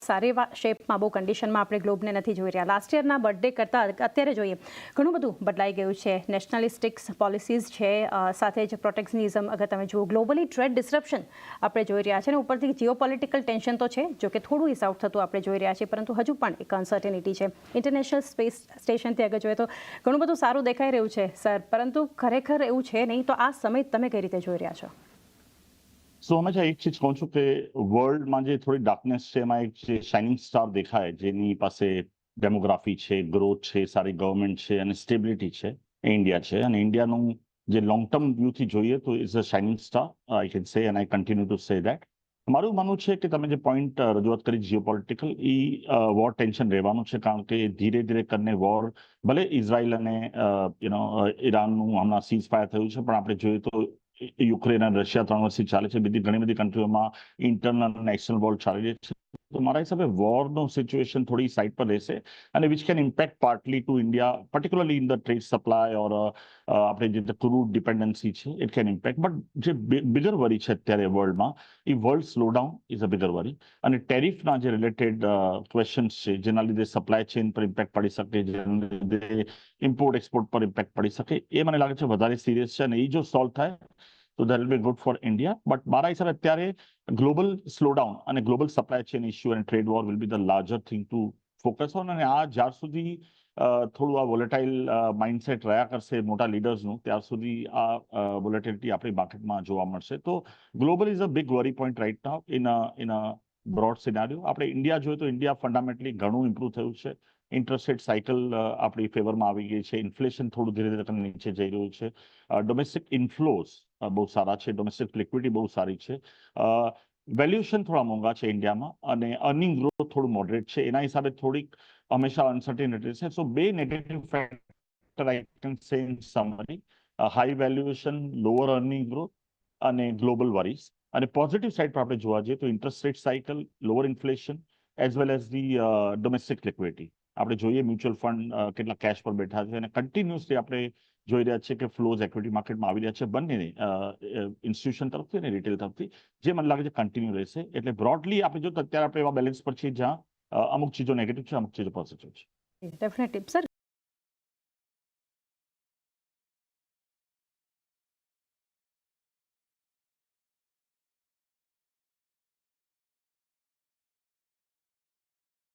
સારી શેપમાં બહુ કન્ડિશનમાં આપણે ગ્લોબને નથી જોઈ રહ્યા. લાસ્ટ યરના બર્થડે કરતાં અત્યારે જોઈએ ઘણું બધું બદલાઈ ગયું છે. નેશનલિસ્ટિક્સ પોલિસીઝ છે, સાથે જ પ્રોટેક્શનિઝમ. અગર તમે જુઓ ગ્લોબલી ટ્રેડ ડિસ્રપ્શન આપણે જોઈ રહ્યા છે, અને ઉપરથી જીઓપોલિટિકલ ટેન્શન તો છે, જો કે થોડું ઇસ આઉટ થતું આપણે જોઈ રહ્યા છીએ, પરંતુ હજુ પણ એક અનસર્ટેનિટી છે. ઇન્ટરનેશનલ સ્પેસ સ્ટેશનથી અગર જોઈએ તો ઘણું બધું સારું દેખાઈ રહ્યું છે સર, પરંતુ ખરેખર એવું છે નહીં. તો આ સમય તમે કઈ રીતે જોઈ રહ્યા છો? સો હંમેશા એક ચીજ કહું છું કે વર્લ્ડમાં જે થોડી ડાર્કનેસ છે એમાં એક જે શાઇનિંગ સ્ટાર દેખાય, જેની પાસે ડેમોગ્રાફી છે, ગ્રોથ છે, સારી ગવર્મેન્ટ છે અને સ્ટેબિલિટી છે, એ ઇન્ડિયા છે. અને ઇન્ડિયાનું જે લોંગ ટર્મ વ્યૂથી જોઈએ તો is a shining star, I can say, and I continue to say that. મારું માનવું છે કે તમે જે પોઈન્ટ રજૂઆત કરી જીઓપોલિટિકલ, એ વોર ટેન્શન રહેવાનું છે, કારણ કે ધીરે ધીરે કરીને વોર, ભલે ઇઝરાયલ અને ઈરાનનું હમણાં સીઝ ફાયર થયું છે, પણ આપણે જોઈએ તો યુક્રેન અને રશિયા 3 વર્ષથી ચાલે છે. બીજી ઘણી બધી કન્ટ્રીઓમાં ઇન્ટરનલ અને એક્સટર્નલ વોર ચાલી રહી છે. તો મારા હિસાબે વોરનો સિચ્યુએશન થોડી સાઈડ પર રહેશે, અને which can impact partly to India, particularly in the trade supply or આપણે જે ક્રૂડ ડિપેન્ડન્સી છે, ઇટ કેન ઇમ્પેક્ટ. બટ જે બિગર વરી છે અત્યારે વર્લ્ડમાં, એ world slowdown is a bigger worry. અને ટેરિફના જે રિલેટેડ ક્વેશ્ચન્સ છે, જેના લીધે સપ્લાય ચેઇન પર ઇમ્પેક્ટ પડી શકે, જેના લીધે ઇમ્પોર્ટ એક્સપોર્ટ પર ઇમ્પેક્ટ પડી શકે, એ મને લાગે છે વધારે સિરિયસ છે. અને એ જો સોલ્વ થાય તો that will be good for India. But મારા હિસાબે અત્યારે ગ્લોબલ સ્લોડાઉન અને ગ્લોબલ સપ્લાય ચેન ઇસ્યુ અને trade war will be the larger thing to focus on. અને આ જ્યાર સુધી થોડું આ વોલેટાઇલ માઇન્ડસેટ રહ્યા કરશે મોટા લીડર્સનું, ત્યાર સુધી આ વોલેટિલિટી આપણી માર્કેટમાં જોવા મળશે. તો global is a big worry point right now in a broad scenario. આપણે ઇન્ડિયા જોઈએ તો ઇન્ડિયા ફંડામેન્ટલી ઘણું ઇમ્પ્રુવ થયું છે. ઇન્ટરેસ્ટ રેટ સાયકલ આપણી ફેવરમાં આવી ગઈ છે. ઇન્ફ્લેશન થોડું ધીરે ધીરે નીચે જઈ રહ્યું છે. ડોમેસ્ટિક ઇન્ફ્લોઝ બહુ સારા છે. ડોમેસ્ટિક લિક્વિડિટી બહુ સારી છે. વેલ્યુએશન થોડા મોંઘા છે ઇન્ડિયામાં, અને અર્નિંગ ગ્રોથ થોડું મોડરેટ છે. એના હિસાબે થોડીક હંમેશા અનસર્ટેનિટી છે. સો બે negative factor I can say in summary: high valuation, lower earning growth અને ગ્લોબલ વરીઝ. અને પોઝિટિવ સાઇડ પર આપણે જોવા જઈએ તો interest rate cycle, lower inflation, as well as the domestic liquidity. આપણે જોઈએ મ્યુચ્યુઅલ ફંડ કેટલા કેશ પર બેઠા છે, અને કન્ટિન્યુઅસલી આપણે જોઈ રહ્યા છે કે ફ્લોઝ ઇક્વિટી માર્કેટમાં આવી રહ્યા છે, બંને ઇન્સ્ટિટ્યુશન તરફથી અને રિટેલ તરફથી, જે મને લાગે છે કન્ટિન્યુ રહેશે. એટલે બ્રોડલી આપણે જો અત્યારે આપણે એવા બેલેન્સ પર છીએ જ્યાં અમુક ચીજો નેગેટિવ છે, અમુક ચીજો પોઝિટિવ છે. Definitely sir.